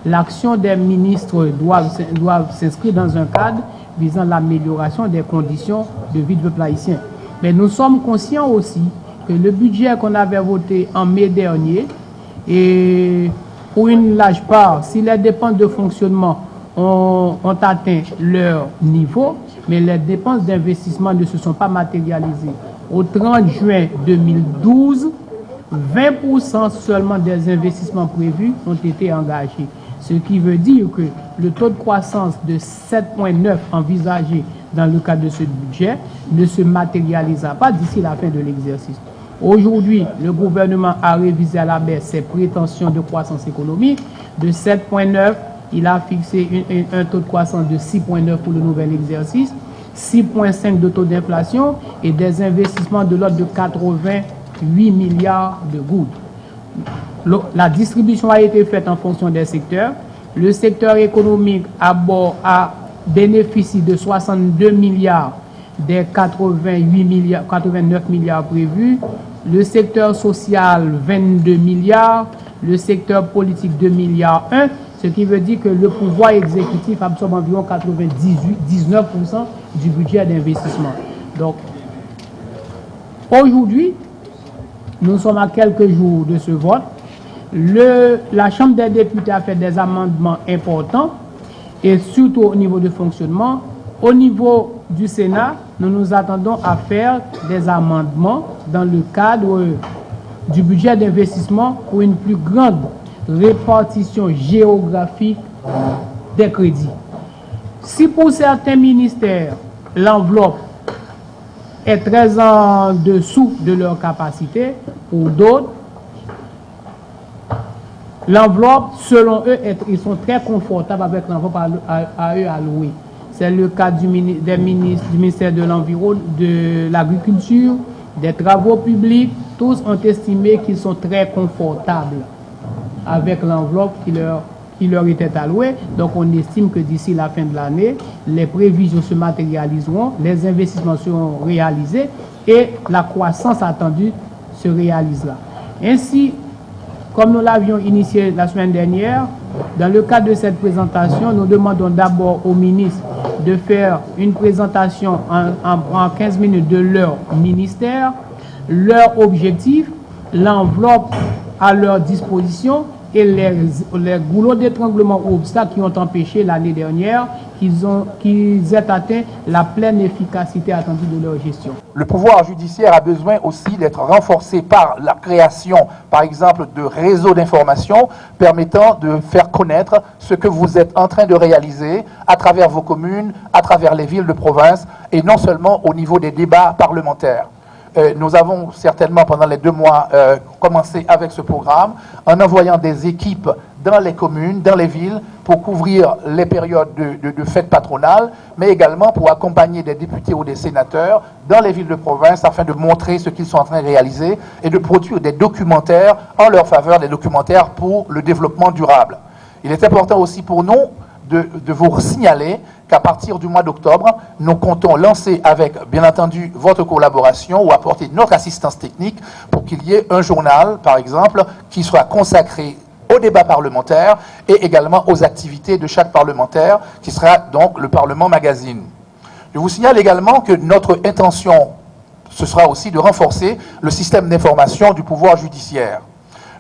L'action des ministres doivent s'inscrire dans un cadre visant l'amélioration des conditions de vie du peuple haïtien. Mais nous sommes conscients aussi que le budget qu'on avait voté en mai dernier, et pour une large part, si les dépenses de fonctionnement ont atteint leur niveau, mais les dépenses d'investissement ne se sont pas matérialisées. Au 30 juin 2012, 20% seulement des investissements prévus ont été engagés. Ce qui veut dire que le taux de croissance de 7,9 envisagé dans le cadre de ce budget ne se matérialisera pas d'ici la fin de l'exercice. Aujourd'hui, le gouvernement a révisé à la baisse ses prétentions de croissance économique de 7,9. Il a fixé un taux de croissance de 6,9 pour le nouvel exercice, 6,5 de taux d'inflation et des investissements de l'ordre de 88 milliards de gouttes. La distribution a été faite en fonction des secteurs. Le secteur économique a bénéficié de 62 milliards des 89 milliards prévus. Le secteur social, 22 milliards. Le secteur politique, 2 milliards 1. Ce qui veut dire que le pouvoir exécutif absorbe environ 19% du budget d'investissement. Donc, aujourd'hui, nous sommes à quelques jours de ce vote. La Chambre des députés a fait des amendements importants et surtout au niveau du fonctionnement. Au niveau du Sénat, nous nous attendons à faire des amendements dans le cadre du budget d'investissement pour une plus grande répartition géographique des crédits. Si pour certains ministères, l'enveloppe est très en dessous de leur capacité, pour d'autres, l'enveloppe, selon eux, ils sont très confortables avec l'enveloppe à eux allouée. C'est le cas du ministère de l'Environnement, de l'Agriculture, des Travaux publics. Tous ont estimé qu'ils sont très confortables avec l'enveloppe qui leur était allouée. Donc on estime que d'ici la fin de l'année, les prévisions se matérialiseront, les investissements seront réalisés et la croissance attendue se réalisera. Ainsi, comme nous l'avions initié la semaine dernière, dans le cadre de cette présentation, nous demandons d'abord au ministre de faire une présentation en 15 minutes de leur ministère, leur objectif, l'enveloppe à leur disposition et les goulots d'étranglement ou obstacles qui ont empêché l'année dernière qu'ils aient atteint la pleine efficacité attendue de leur gestion. Le pouvoir judiciaire a besoin aussi d'être renforcé par la création, par exemple, de réseaux d'information permettant de faire connaître ce que vous êtes en train de réaliser à travers vos communes, à travers les villes de province et non seulement au niveau des débats parlementaires. Nous avons certainement pendant les 2 mois commencé avec ce programme en envoyant des équipes dans les communes, dans les villes, pour couvrir les périodes de fêtes patronales, mais également pour accompagner des députés ou des sénateurs dans les villes de province afin de montrer ce qu'ils sont en train de réaliser et de produire des documentaires en leur faveur, des documentaires pour le développement durable. Il est important aussi pour nous de vous signaler qu'à partir du mois d'octobre, nous comptons lancer avec, bien entendu, votre collaboration ou apporter notre assistance technique pour qu'il y ait un journal, par exemple, qui soit consacré au débat parlementaire et également aux activités de chaque parlementaire, qui sera donc le Parlement Magazine. Je vous signale également que notre intention, ce sera aussi de renforcer le système d'information du pouvoir judiciaire.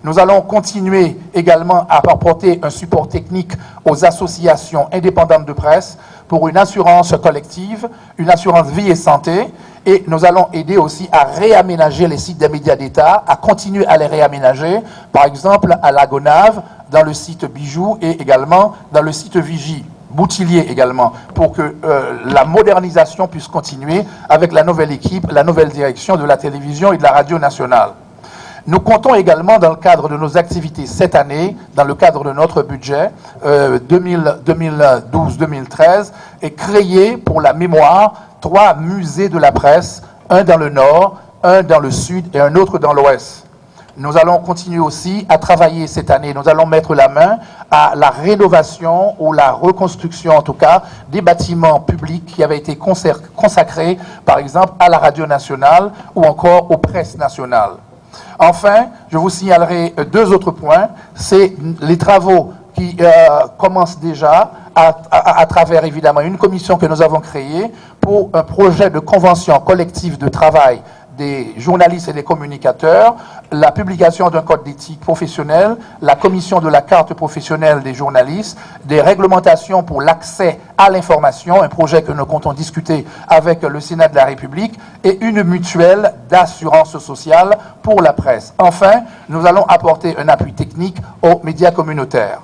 Nous allons continuer également à apporter un support technique aux associations indépendantes de presse pour une assurance collective, une assurance vie et santé, et nous allons aider aussi à réaménager les sites des médias d'État, à continuer à les réaménager, par exemple à la Gonave, dans le site Bijoux et également dans le site Vigie. Boutillier également, pour que la modernisation puisse continuer avec la nouvelle équipe, la nouvelle direction de la télévision et de la radio nationale. Nous comptons également, dans le cadre de nos activités cette année, dans le cadre de notre budget 2012-2013, et créer pour la mémoire 3 musées de la presse, un dans le nord, un dans le sud et un autre dans l'ouest. Nous allons continuer aussi à travailler cette année. Nous allons mettre la main à la rénovation ou la reconstruction, en tout cas, des bâtiments publics qui avaient été consacrés, par exemple, à la radio nationale ou encore aux presses nationales. Enfin, je vous signalerai 2 autres points. C'est les travaux qui commence déjà à travers évidemment une commission que nous avons créée pour un projet de convention collective de travail des journalistes et des communicateurs, la publication d'un code d'éthique professionnelle, la commission de la carte professionnelle des journalistes, des réglementations pour l'accès à l'information, un projet que nous comptons discuter avec le Sénat de la République, et une mutuelle d'assurance sociale pour la presse. Enfin, nous allons apporter un appui technique aux médias communautaires.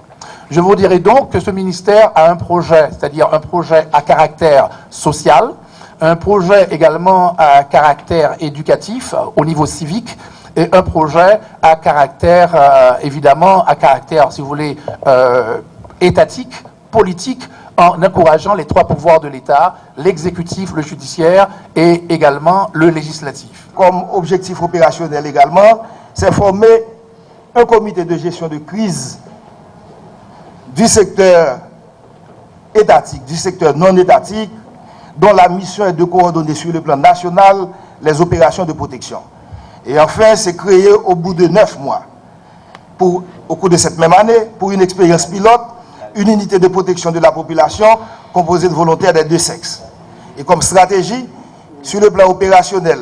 Je vous dirai donc que ce ministère a un projet, c'est-à-dire un projet à caractère social, un projet également à caractère éducatif au niveau civique et un projet à caractère, évidemment, à caractère, si vous voulez, étatique, politique, en encourageant les trois pouvoirs de l'État, l'exécutif, le judiciaire et également le législatif. Comme objectif opérationnel également, c'est former un comité de gestion de crise du secteur étatique, du secteur non étatique, dont la mission est de coordonner sur le plan national les opérations de protection. Et enfin, c'est créé au bout de 9 mois, au cours de cette même année, pour une expérience pilote, une unité de protection de la population composée de volontaires des deux sexes. Et comme stratégie, sur le plan opérationnel,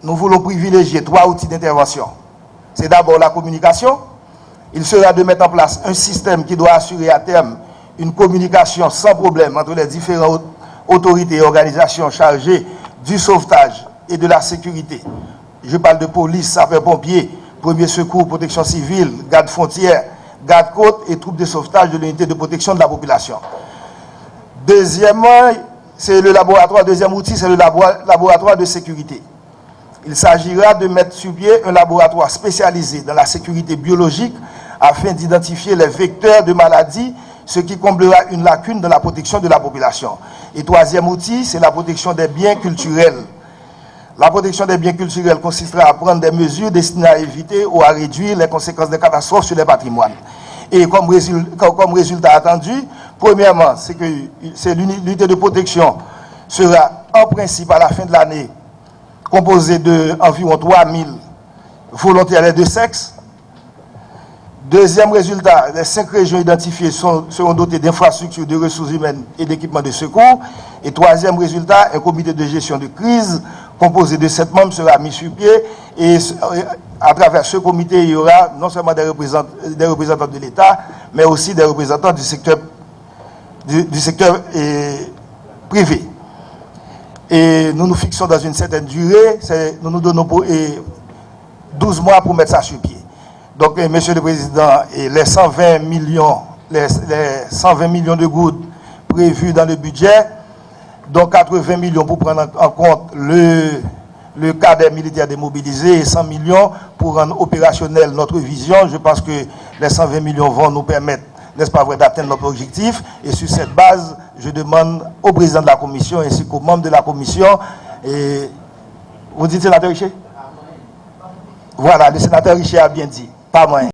nous voulons privilégier 3 outils d'intervention. C'est d'abord la communication. Il sera de mettre en place un système qui doit assurer à terme une communication sans problème entre les différentes autorités et organisations chargées du sauvetage et de la sécurité. Je parle de police, sapeurs-pompiers, premiers secours, protection civile, garde frontières, garde-côtes et troupes de sauvetage de l'unité de protection de la population. Deuxièmement, c'est le laboratoire. Deuxième outil, c'est le laboratoire de sécurité. Il s'agira de mettre sur pied un laboratoire spécialisé dans la sécurité biologique afin d'identifier les vecteurs de maladies, ce qui comblera une lacune dans la protection de la population. Et troisième outil, c'est la protection des biens culturels. La protection des biens culturels consistera à prendre des mesures destinées à éviter ou à réduire les conséquences des catastrophes sur les patrimoines. Et comme résultat attendu, premièrement, c'est que l'unité de protection sera en principe à la fin de l'année composée d'environ 3000 volontaires des deux sexes. Deuxième résultat, les 5 régions identifiées seront dotées d'infrastructures, de ressources humaines et d'équipements de secours. Et troisième résultat, un comité de gestion de crise composé de 7 membres sera mis sur pied. Et à travers ce comité, il y aura non seulement des représentants de l'État, mais aussi des représentants du secteur privé. Et nous nous fixons dans une certaine durée, nous nous donnons 12 mois pour mettre ça sur pied. Donc, Monsieur le Président, les 120 millions de gouttes prévus dans le budget, dont 80 millions pour prendre en compte le cas des militaires démobilisés et 100 millions pour rendre opérationnel notre vision. Je pense que les 120 millions vont nous permettre, n'est-ce pas vrai, d'atteindre notre objectif. Et sur cette base, je demande au président de la commission ainsi qu'aux membres de la commission. Et vous dites sénateur Richer? Voilà, le sénateur Richer a bien dit. Pas moins.